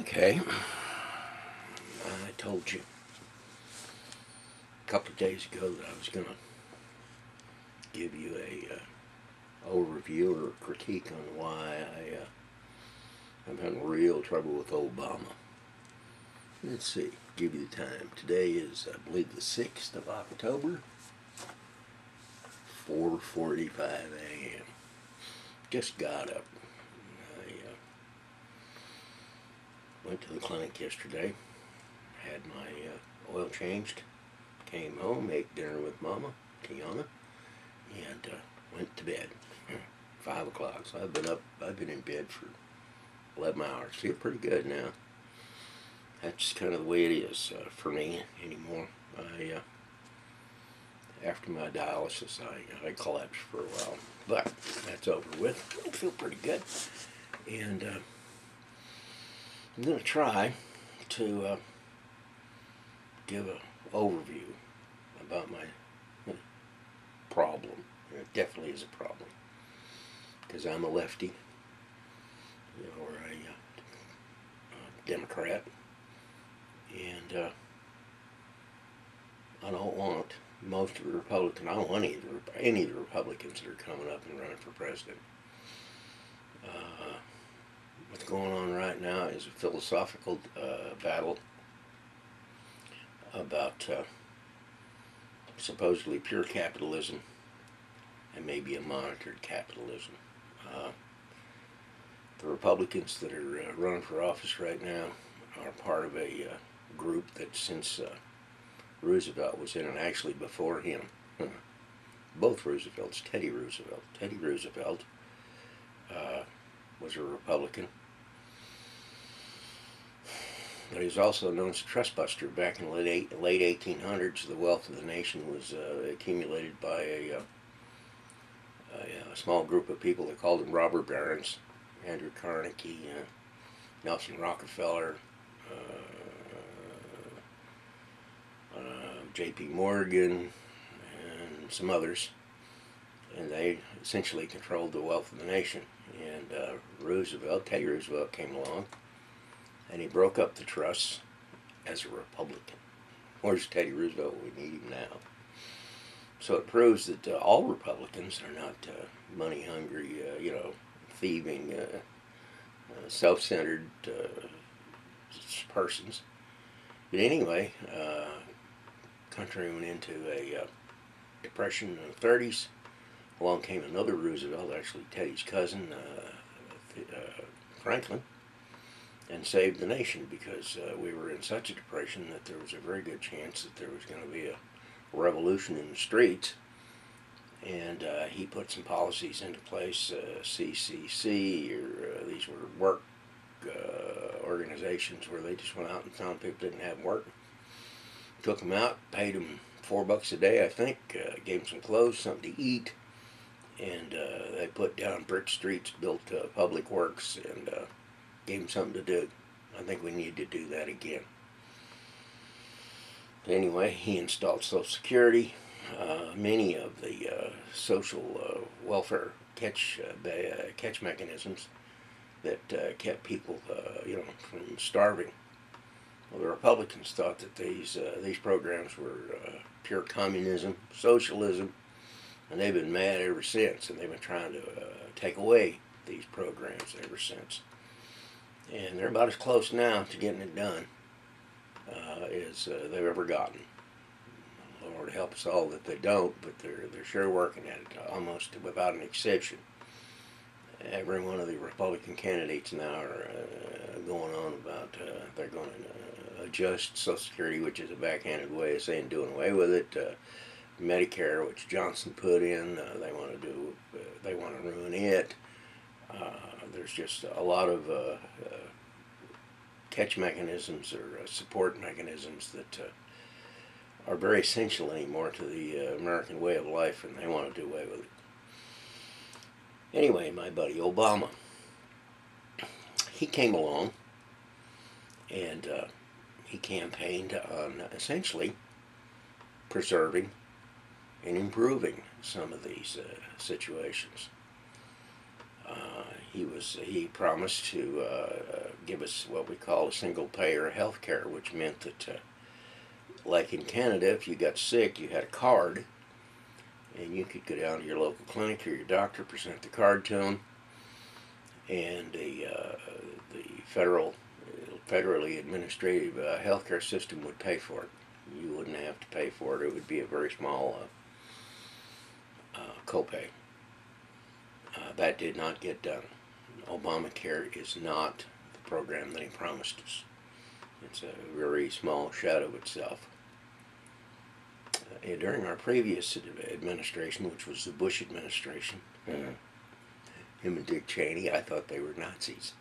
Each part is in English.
Okay, I told you a couple of days ago that I was going to give you a overview or critique on why I'm having real trouble with Obama. Let's see, give you the time. Today is, I believe, the 6th of October, 4:45 a.m. Just got up. I went to the clinic yesterday, had my oil changed, came home, ate dinner with Mama, Tiana, and went to bed. 5 o'clock. So I've been in bed for 11 hours. Feel pretty good now. That's kind of the way it is for me anymore. After my dialysis, I collapsed for a while, but that's over with. I feel pretty good, and I'm going to try to give an overview about my problem. It definitely is a problem because I'm a lefty, or a Democrat, and I don't want most of the Republicans. I don't want any of the Republicans that are coming up and running for president. What's going on right now is a philosophical battle about supposedly pure capitalism and maybe a monitored capitalism. The Republicans that are running for office right now are part of a group that since Roosevelt was in, and actually before him, both Roosevelts, Teddy Roosevelt was a Republican, but he was also known as a trust buster. Back in the late 1800s, the wealth of the nation was accumulated by a small group of people. They called them robber barons. Andrew Carnegie, Nelson Rockefeller, J.P. Morgan, and some others. And they essentially controlled the wealth of the nation. And Teddy Roosevelt came along, and he broke up the trusts as a Republican. Where's Teddy Roosevelt? We need him now. So it proves that all Republicans are not money-hungry, thieving, self-centered persons. But anyway, country went into a depression in the 30s. Along came another Roosevelt, actually Teddy's cousin, Franklin, and saved the nation because we were in such a depression that there was a very good chance that there was going to be a revolution in the streets. And he put some policies into place, CCC, or these were work organizations where they just went out and found people didn't have work, took them out, paid them $4 a day, I think, gave them some clothes, something to eat, and they put down brick streets, built public works, and gave them something to do. I think we need to do that again. Anyway, he installed Social Security. Many of the social welfare catch mechanisms that kept people, from starving. Well, the Republicans thought that these programs were pure communism, socialism, and they've been mad ever since. And they've been trying to take away these programs ever since. And they're about as close now to getting it done as they've ever gotten. Lord help us all that they don't, but they're sure working at it, almost without an exception. Every one of the Republican candidates now are going on about they're going to adjust Social Security, which is a backhanded way of saying doing away with it. Medicare, which Johnson put in, they want to ruin it. There's just a lot of catch mechanisms or support mechanisms that are very essential anymore to the American way of life, and they want to do away with it. Anyway, my buddy Obama, he came along and he campaigned on essentially preserving and improving some of these situations. He promised to give us what we call a single-payer health care, which meant that, like in Canada, if you got sick, you had a card, and you could go down to your local clinic or your doctor, present the card to them, and the federally administrative healthcare system would pay for it. You wouldn't have to pay for it. It would be a very small copay. That did not get done. Obamacare is not the program that he promised us. It's a very small shadow of itself. During our previous administration, which was the Bush administration, him and Dick Cheney, I thought they were Nazis.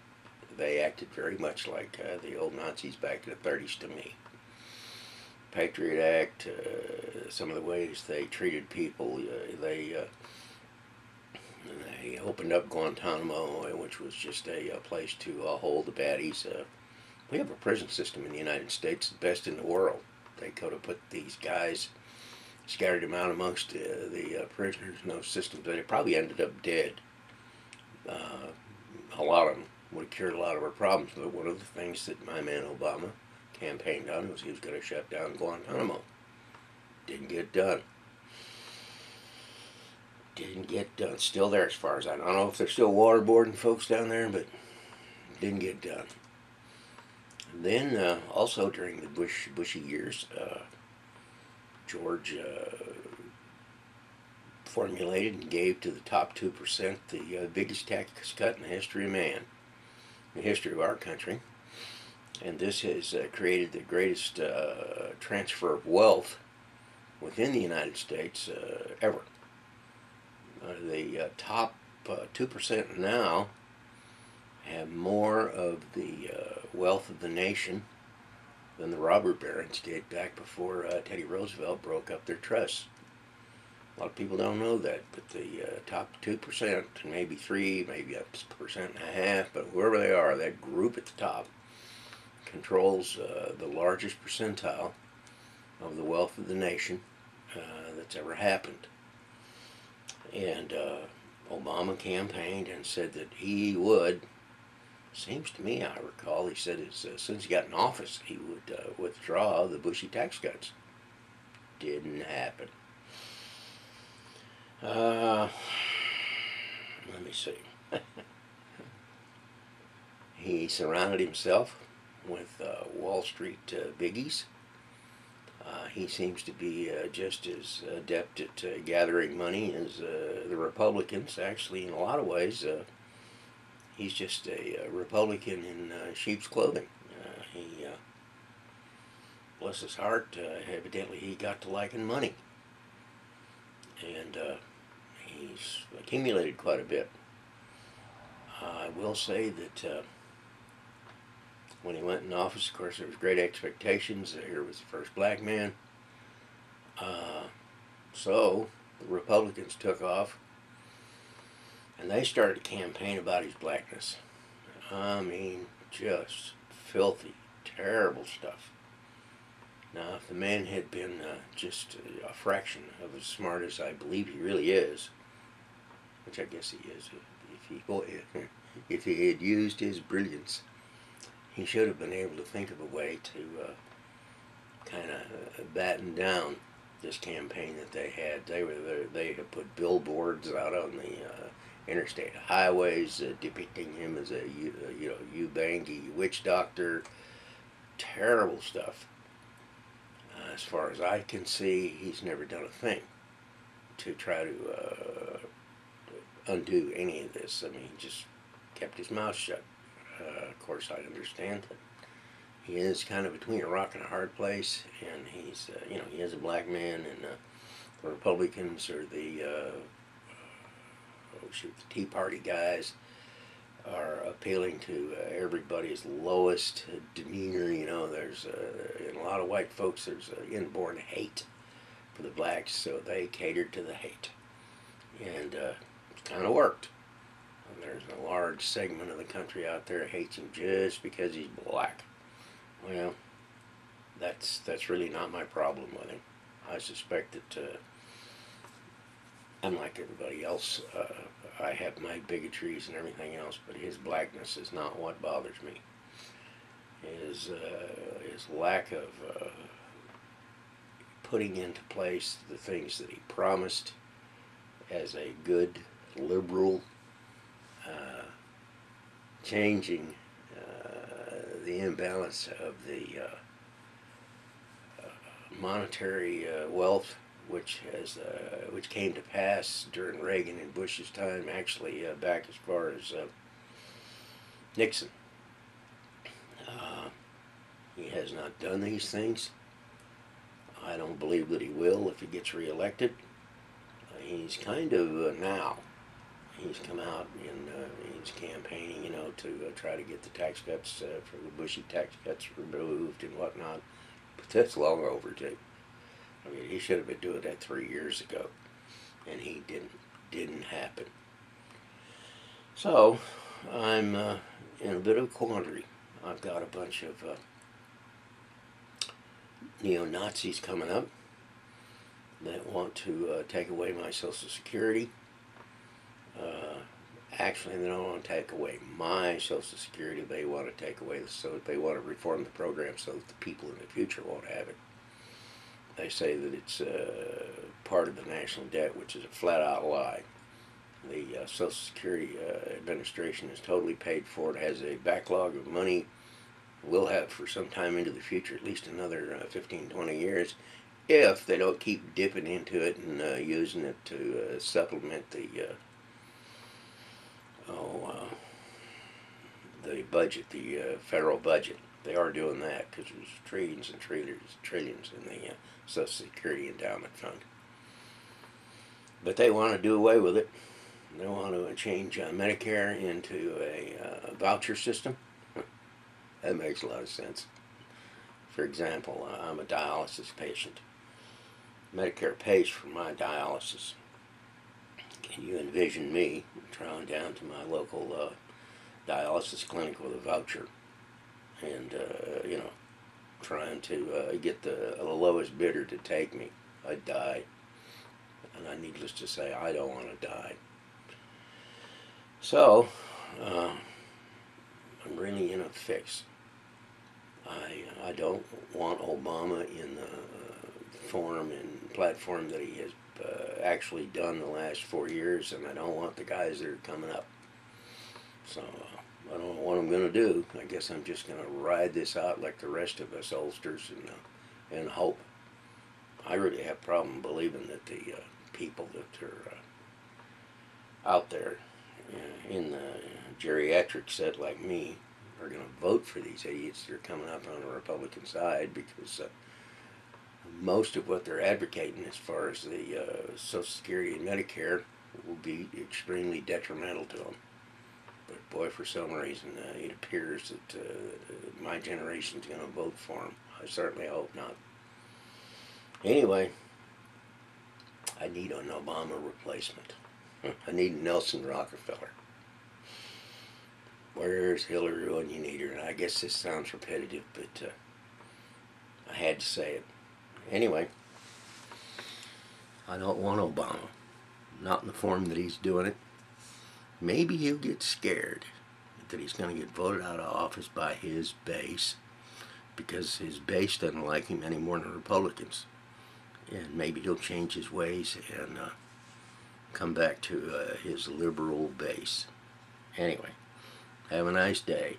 They acted very much like the old Nazis back in the 30s to me. Patriot Act, some of the ways they treated people, they opened up Guantanamo, which was just a place to hold the baddies. We have a prison system in the United States, the best in the world. They could have put these guys, scattered them out amongst the prisoners in those systems. They probably ended up dead. A lot of them would have cured a lot of our problems, but one of the things that my man Obama campaigned on was he was going to shut down Guantanamo. Didn't get done. Didn't get done. Still there as far as I know. I don't know if they're still waterboarding folks down there, but didn't get done. And then also during the Bushy years, George formulated and gave to the top 2% the biggest tax cut in the history of man, the history of our country. And this has created the greatest transfer of wealth within the United States ever. The top 2% now have more of the wealth of the nation than the robber barons did back before Teddy Roosevelt broke up their trusts. A lot of people don't know that, but the top 2%, maybe 3, maybe a 1.5%, but whoever they are, that group at the top controls the largest percentile of the wealth of the nation that's ever happened. And Obama campaigned and said that he would, seems to me, I recall, he said as soon as he got in office, he would withdraw the Bushy tax cuts. Didn't happen. Let me see. He surrounded himself with Wall Street biggies. He seems to be just as adept at gathering money as the Republicans. Actually, in a lot of ways, he's just a Republican in sheep's clothing. Bless his heart, evidently he got to liking money. And he's accumulated quite a bit. I will say that when he went in office, of course, there was great expectations. Here was the first black man. So the Republicans took off, and they started to campaign about his blackness. I mean, just filthy, terrible stuff. Now, if the man had been just a fraction of as smart as I believe he really is, which I guess he is, if he had used his brilliance, he should have been able to think of a way to kind of batten down this campaign that they had. They had put billboards out on the interstate highways depicting him as a Ubangi witch doctor. Terrible stuff. As far as I can see, he's never done a thing to try to undo any of this. I mean, he just kept his mouth shut. Of course, I understand that he is kind of between a rock and a hard place, and he's, he is a black man, and the Republicans or the Tea Party guys are appealing to everybody's lowest demeanor. There's in a lot of white folks, there's inborn hate for the blacks, so they catered to the hate, and it kind of worked. And there's a large segment of the country out there that hates him just because he's black. Well, that's really not my problem with him. I suspect that, unlike everybody else, I have my bigotries and everything else, but his blackness is not what bothers me. His lack of putting into place the things that he promised as a good liberal, changing the imbalance of the monetary wealth, which came to pass during Reagan and Bush's time, actually back as far as Nixon. He has not done these things. I don't believe that he will if he gets reelected. He's kind of now. He's come out and he's campaigning, to try to get the tax cuts for the Bushy tax cuts removed and whatnot. But that's long overdue. I mean, he should have been doing that 3 years ago, and he didn't happen. So I'm in a bit of a quandary. I've got a bunch of neo-Nazis coming up that want to take away my Social Security. Actually, they don't want to take away my Social Security. They want to take away they want to reform the program so that the people in the future won't have it. They say that it's part of the national debt, which is a flat-out lie. The Social Security Administration is totally paid for. It has a backlog of money. We'll have for some time into the future, at least another 15, 20 years, if they don't keep dipping into it and using it to supplement the budget, the federal budget. They are doing that because there's trillions and trillions in the Social Security Endowment Fund. But they want to do away with it. They want to change Medicare into a voucher system. That makes a lot of sense. For example, I'm a dialysis patient. Medicare pays for my dialysis. Can you envision me trying down to my local dialysis clinic with a voucher and, trying to get the lowest bidder to take me? I'd die. And needless to say, I don't want to die. So, I'm really in a fix. I don't want Obama in the form and platform that he has actually done the last 4 years, and I don't want the guys that are coming up. So I don't know what I'm going to do. I guess I'm just going to ride this out like the rest of us oldsters and hope. I really have a problem believing that the people that are out there in the geriatric set like me are going to vote for these idiots that are coming up on the Republican side, because most of what they're advocating as far as the Social Security and Medicare will be extremely detrimental to them. But boy, for some reason, it appears that my generation's going to vote for them. I certainly hope not. Anyway, I need an Obama replacement. I need Nelson Rockefeller. Where's Hillary when you need her? And I guess this sounds repetitive, but I had to say it. Anyway, I don't want Obama. Not in the form that he's doing it. Maybe he'll get scared that he's going to get voted out of office by his base, because his base doesn't like him any more than Republicans. And maybe he'll change his ways and come back to his liberal base. Anyway, have a nice day.